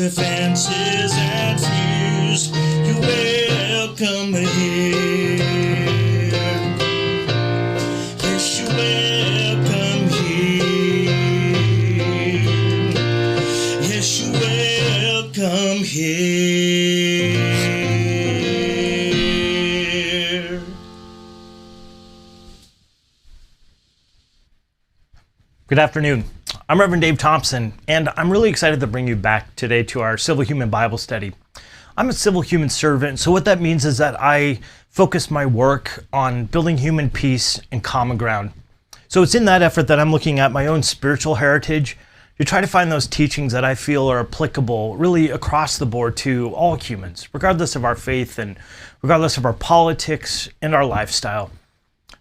their fancies and fears. You're welcome here. Yes, you're welcome here. Yes, you're welcome here. Good afternoon. I'm Reverend Dave Thompson, and I'm really excited to bring you back today to our Civil Human Bible study. I'm a civil human servant, so what that means is that I focus my work on building human peace and common ground. So it's in that effort that I'm looking at my own spiritual heritage to try to find those teachings that I feel are applicable really across the board to all humans, regardless of our faith and regardless of our politics and our lifestyle.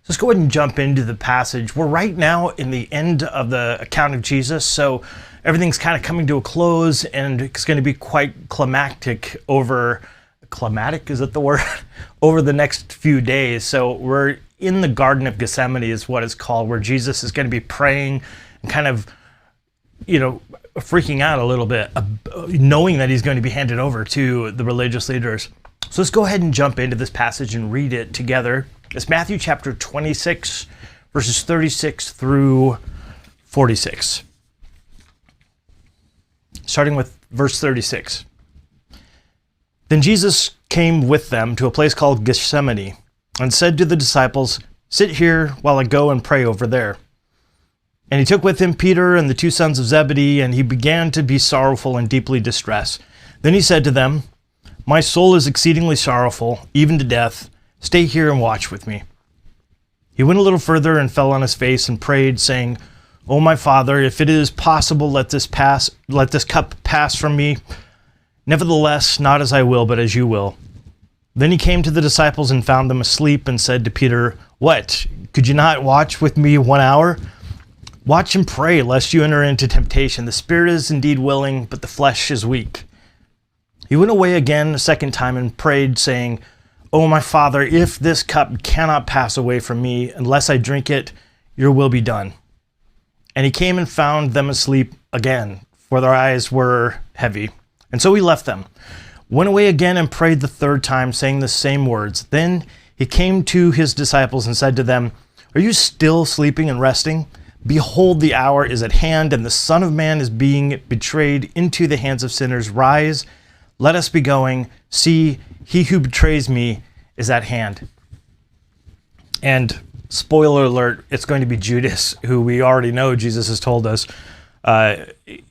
Let's go ahead and jump into the passage. We're right now in the end of the account of Jesus, so everything's kind of coming to a close, and it's going to be quite climatic over the next few days. So we're in the Garden of Gethsemane is what it's called, where Jesus is going to be praying and kind of, freaking out a little bit, knowing that he's going to be handed over to the religious leaders. So let's go ahead and jump into this passage and read it together. It's Matthew chapter 26, verses 36 through 46. Starting with verse 36. Then Jesus came with them to a place called Gethsemane and said to the disciples, "Sit here while I go and pray over there." And he took with him Peter and the two sons of Zebedee, and he began to be sorrowful and deeply distressed. Then he said to them, "My soul is exceedingly sorrowful, even to death. Stay here and watch with me." He went a little further and fell on his face and prayed, saying, "O my Father, if it is possible, let this cup pass from me. Nevertheless, not as I will, but as you will." Then he came to the disciples and found them asleep and said to Peter, "What? Could you not watch with me 1 hour? Watch and pray, lest you enter into temptation. The spirit is indeed willing, but the flesh is weak." He went away again a second time and prayed, saying, "O my Father, if this cup cannot pass away from me unless I drink it, your will be done." And he came and found them asleep again, for their eyes were heavy. And so he left them, went away again and prayed the third time, saying the same words. Then he came to his disciples and said to them, "Are you still sleeping and resting? Behold, the hour is at hand, and the Son of Man is being betrayed into the hands of sinners. Rise, let us be going. See, he who betrays me is at hand." And spoiler alert, it's going to be Judas, who we already know Jesus has told us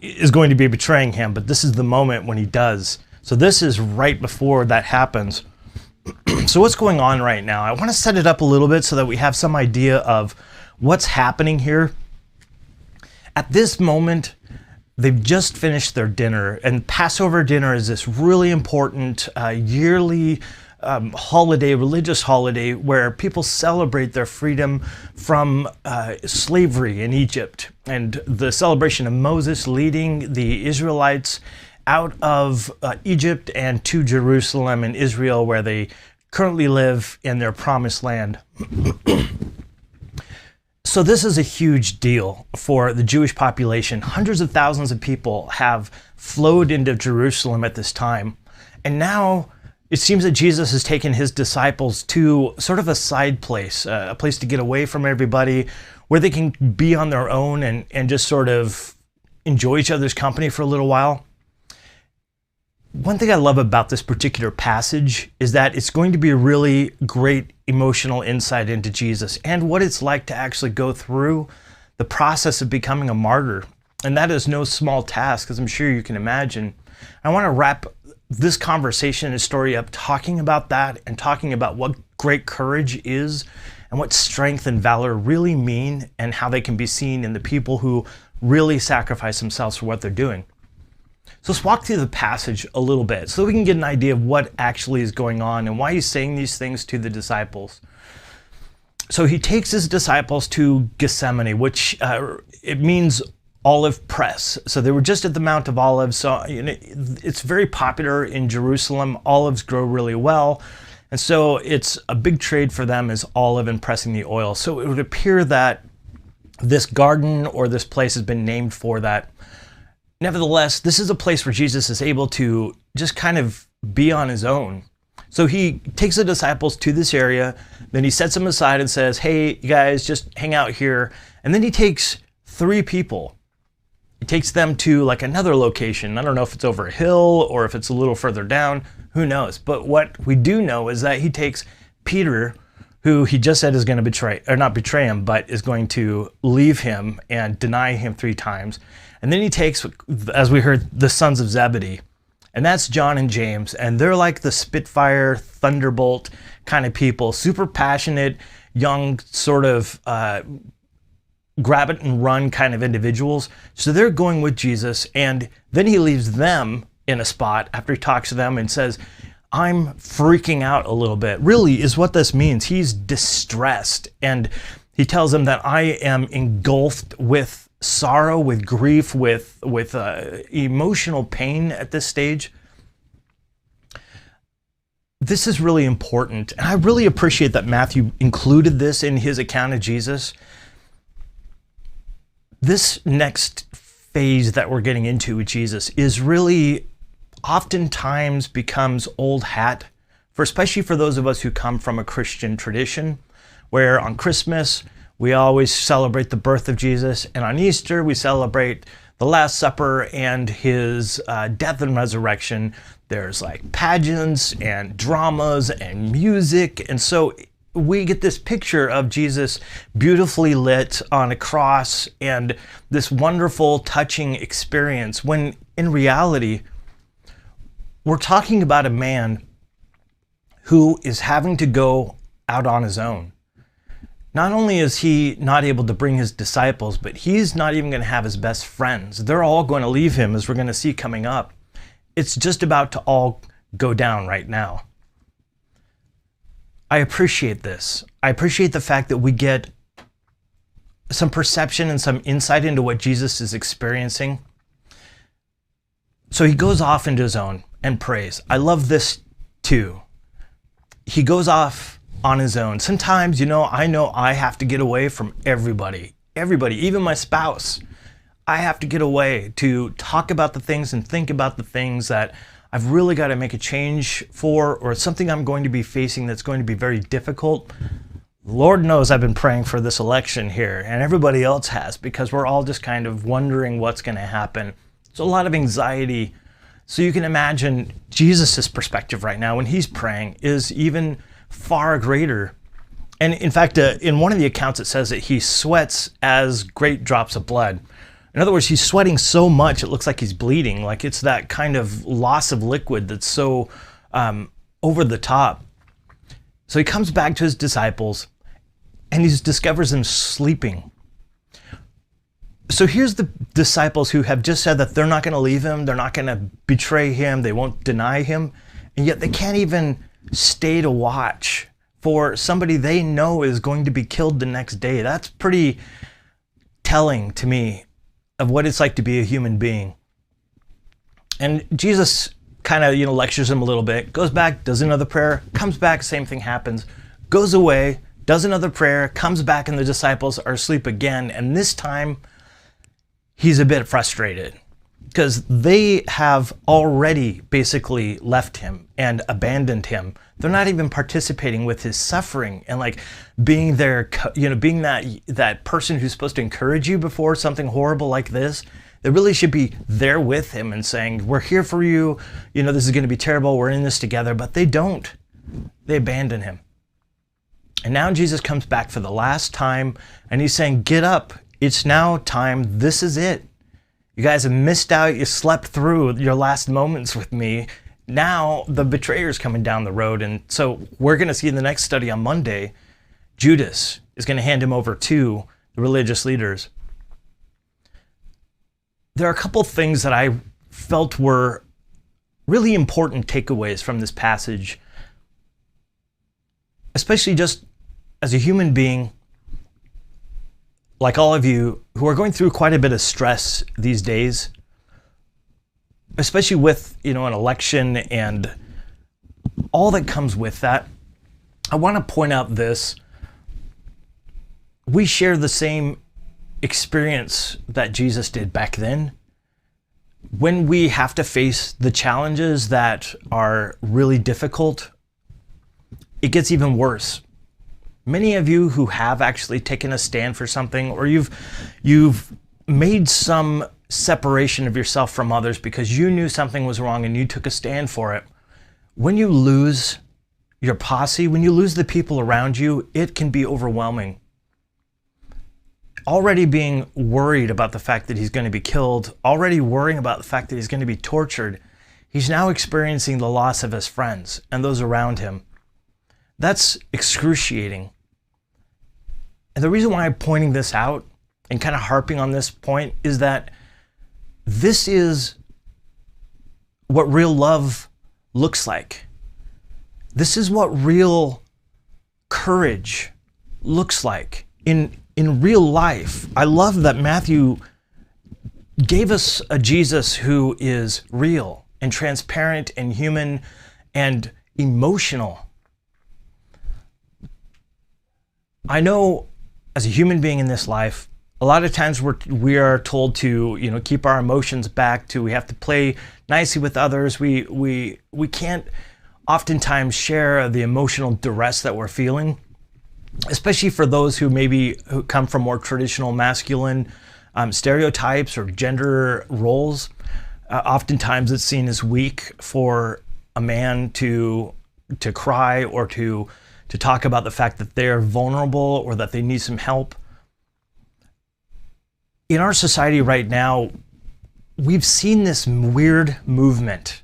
is going to be betraying him. But this is the moment when he does. So this is right before that happens. So what's going on right now? I want to set it up a little bit so that we have some idea of what's happening here. At this moment, they've just finished their dinner, and Passover dinner is this really important yearly religious holiday where people celebrate their freedom from slavery in Egypt, and the celebration of Moses leading the Israelites out of Egypt and to Jerusalem and Israel, where they currently live in their promised land. So this is a huge deal for the Jewish population. Hundreds of thousands of people have flowed into Jerusalem at this time. And now it seems that Jesus has taken his disciples to sort of a side place, a place to get away from everybody, where they can be on their own and just sort of enjoy each other's company for a little while. One thing I love about this particular passage is that it's going to be a really great emotional insight into Jesus and what it's like to actually go through the process of becoming a martyr. And that is no small task, as I'm sure you can imagine. I want to wrap this conversation and story up talking about that and talking about what great courage is and what strength and valor really mean and how they can be seen in the people who really sacrifice themselves for what they're doing. So let's walk through the passage a little bit so we can get an idea of what actually is going on and why he's saying these things to the disciples. So he takes his disciples to Gethsemane, which it means olive press. So they were just at the Mount of Olives. So it's very popular in Jerusalem. Olives grow really well. And so it's a big trade for them is olive and pressing the oil. So it would appear that this garden or this place has been named for that. Nevertheless, this is a place where Jesus is able to just kind of be on his own. So he takes the disciples to this area, then he sets them aside and says, hey, you guys, just hang out here. And then he takes 3 people. He takes them to like another location. I don't know if it's over a hill or if it's a little further down, who knows? But what we do know is that he takes Peter, who he just said is going to betray, or not betray him, but is going to leave him and deny him 3 times. And then he takes, as we heard, the sons of Zebedee. And that's John and James. And they're like the Spitfire, Thunderbolt kind of people, super passionate, young, sort of grab it and run kind of individuals. So they're going with Jesus. And then he leaves them in a spot after he talks to them and says, I'm freaking out a little bit. Really is what this means. He's distressed. And he tells them that I am engulfed with sorrow, with grief, with emotional pain at this stage. This is really important. And I really appreciate that Matthew included this in his account of Jesus. This next phase that we're getting into with Jesus is really oftentimes becomes old hat, especially for those of us who come from a Christian tradition, where on Christmas, we always celebrate the birth of Jesus, and on Easter, we celebrate the Last Supper and his death and resurrection. There's like pageants and dramas and music, and so we get this picture of Jesus beautifully lit on a cross and this wonderful, touching experience, when in reality, we're talking about a man who is having to go out on his own. Not only is he not able to bring his disciples, but he's not even going to have his best friends. They're all going to leave him, as we're going to see coming up. It's just about to all go down right now. I appreciate this. I appreciate the fact that we get some perception and some insight into what Jesus is experiencing. So he goes off into his own and prays. I love this too. He goes off on his own. Sometimes, I know I have to get away from everybody, even my spouse. I have to get away to talk about the things and think about the things that I've really got to make a change for, or something I'm going to be facing that's going to be very difficult. Lord knows I've been praying for this election here, and everybody else has, because we're all just kind of wondering what's going to happen. It's a lot of anxiety. So you can imagine Jesus' perspective right now when he's praying is even far greater. And in fact, in one of the accounts, it says that he sweats as great drops of blood. In other words, he's sweating so much, it looks like he's bleeding. Like it's that kind of loss of liquid that's so over the top. So he comes back to his disciples and he discovers them sleeping. So here's the disciples who have just said that they're not going to leave him, they're not going to betray him, they won't deny him, and yet they can't even stay to watch for somebody they know is going to be killed the next day. That's pretty telling to me of what it's like to be a human being. And Jesus kind of, lectures him a little bit, goes back, does another prayer, comes back, same thing happens, goes away, does another prayer, comes back, and the disciples are asleep again. And this time, he's a bit frustrated because they have already basically left him and abandoned him. They're not even participating with his suffering and like being there, being that person who's supposed to encourage you before something horrible like this. They really should be there with him and saying, we're here for you. This is going to be terrible. We're in this together. But they don't. They abandon him. And now Jesus comes back for the last time and he's saying, get up. It's now time. This is it. You guys have missed out. You slept through your last moments with me. Now the betrayer's coming down the road. And so we're going to see in the next study on Monday, Judas is going to hand him over to the religious leaders. There are a couple things that I felt were really important takeaways from this passage, especially just as a human being, like all of you who are going through quite a bit of stress these days, especially with, an election and all that comes with that. I want to point out this. We share the same experience that Jesus did back then. when we have to face the challenges that are really difficult, it gets even worse. Many of you who have actually taken a stand for something, or you've made some separation of yourself from others because you knew something was wrong and you took a stand for it. When you lose your posse, when you lose the people around you, it can be overwhelming. Already being worried about the fact that he's going to be killed, already worrying about the fact that he's going to be tortured, he's now experiencing the loss of his friends and those around him. That's excruciating. And the reason why I'm pointing this out and kind of harping on this point is that this is what real love looks like. This is what real courage looks like in real life. I love that Matthew gave us a Jesus who is real and transparent and human and emotional. I know as a human being in this life, a lot of times we are told to, keep our emotions back, we have to play nicely with others. We can't oftentimes share the emotional duress that we're feeling, especially for those who come from more traditional masculine stereotypes or gender roles. Oftentimes it's seen as weak for a man to cry or to talk about the fact that they're vulnerable or that they need some help. In our society right now, we've seen this weird movement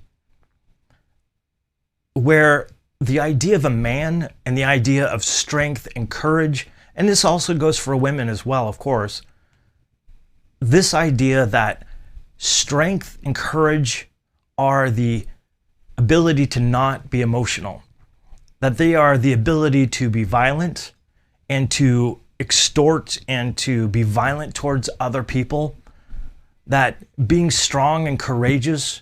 where the idea of a man and the idea of strength and courage, and this also goes for women as well, of course, this idea that strength and courage are the ability to not be emotional, that they are the ability to be violent and to extort and to be violent towards other people, that being strong and courageous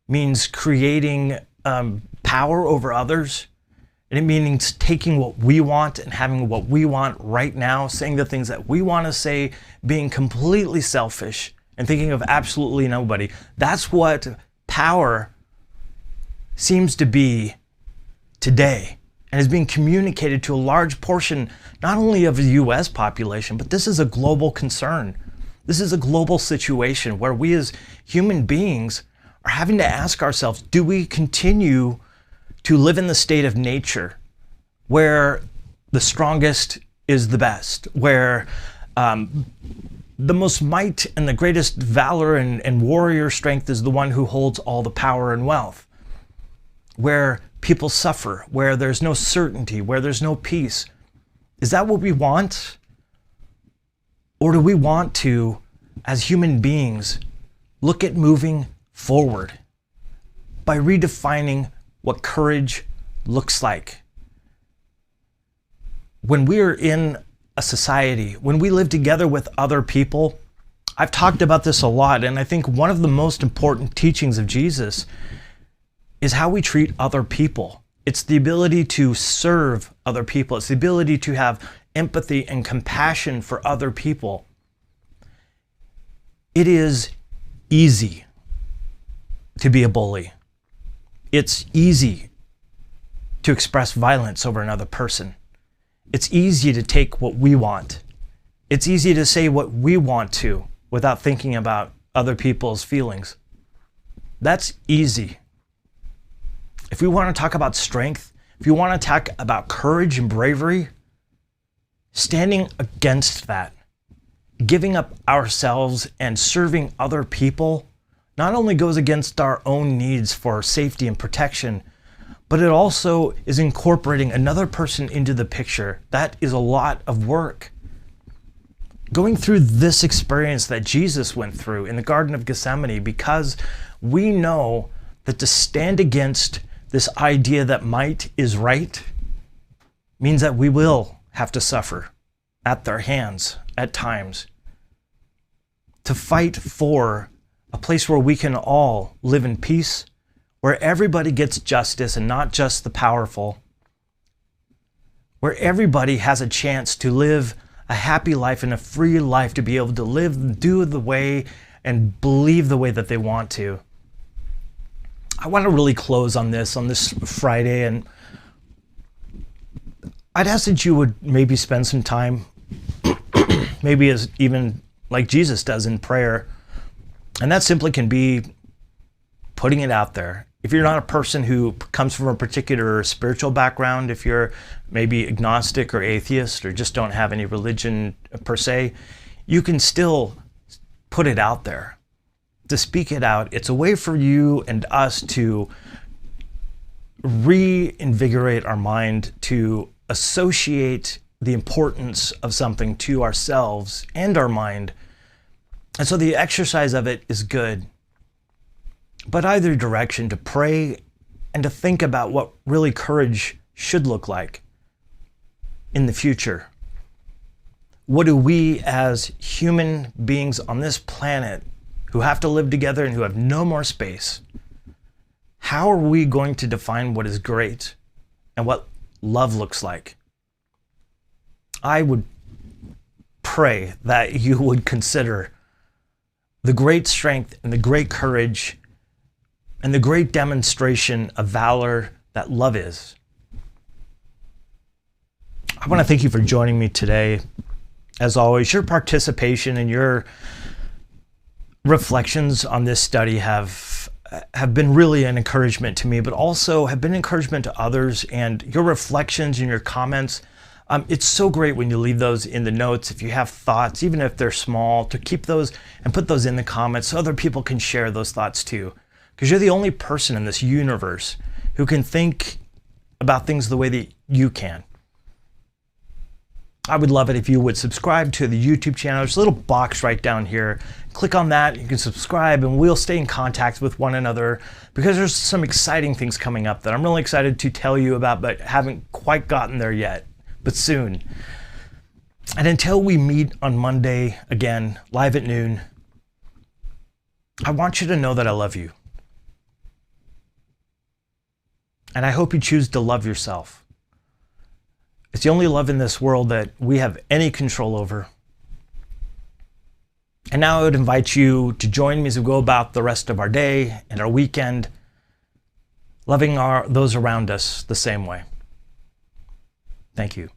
means creating power over others, and it means taking what we want and having what we want right now, saying the things that we want to say, being completely selfish and thinking of absolutely nobody. That's what power seems to be today, and is being communicated to a large portion, not only of the US population, but this is a global concern. This is a global situation where we as human beings are having to ask ourselves, do we continue to live in the state of nature where the strongest is the best, where the most might and the greatest valor and warrior strength is the one who holds all the power and wealth, where people suffer, where there's no certainty, where there's no peace? Is that what we want? Or do we want to, as human beings, look at moving forward by redefining what courage looks like? When we're in a society, when we live together with other people, I've talked about this a lot, and I think one of the most important teachings of Jesus is how we treat other people. It's the ability to serve other people. It's the ability to have empathy and compassion for other people. It is easy to be a bully. It's easy to express violence over another person. It's easy to take what we want. It's easy to say what we want to without thinking about other people's feelings. That's easy. If we want to talk about strength, if you want to talk about courage and bravery, standing against that, giving up ourselves and serving other people, not only goes against our own needs for safety and protection, but it also is incorporating another person into the picture. That is a lot of work. Going through this experience that Jesus went through in the Garden of Gethsemane, because we know that to stand against this idea that might is right means that we will have to suffer at their hands at times. To fight for a place where we can all live in peace, where everybody gets justice and not just the powerful, where everybody has a chance to live a happy life and a free life, to be able to live and do the way and believe the way that they want to. I want to really close on this Friday, and I'd ask that you would maybe spend some time, maybe as even like Jesus does in prayer. And that simply can be putting it out there. If you're not a person who comes from a particular spiritual background, if you're maybe agnostic or atheist or just don't have any religion per se, you can still put it out there, to speak it out. It's a way for you and us to reinvigorate our mind, to associate the importance of something to ourselves and our mind. And so the exercise of it is good. But either direction, to pray and to think about what really courage should look like in the future. What do we as human beings on this planet who have to live together and who have no more space, how are we going to define what is great and what love looks like? I would pray that you would consider the great strength and the great courage and the great demonstration of valor that love is. I want to thank you for joining me today. As always, your participation and your reflections on this study have been really an encouragement to me, but also have been encouragement to others. And your reflections and your comments, it's so great when you leave those in the notes. If you have thoughts, even if they're small, to keep those and put those in the comments so other people can share those thoughts too. Because you're the only person in this universe who can think about things the way that you can. I would love it if you would subscribe to the YouTube channel. There's a little box right down here. Click on that, you can subscribe, and we'll stay in contact with one another, because there's some exciting things coming up that I'm really excited to tell you about, but haven't quite gotten there yet, but soon. And until we meet on Monday again, live at noon, I want you to know that I love you. And I hope you choose to love yourself. It's the only love in this world that we have any control over. And now I would invite you to join me as we go about the rest of our day and our weekend, loving those around us the same way. Thank you.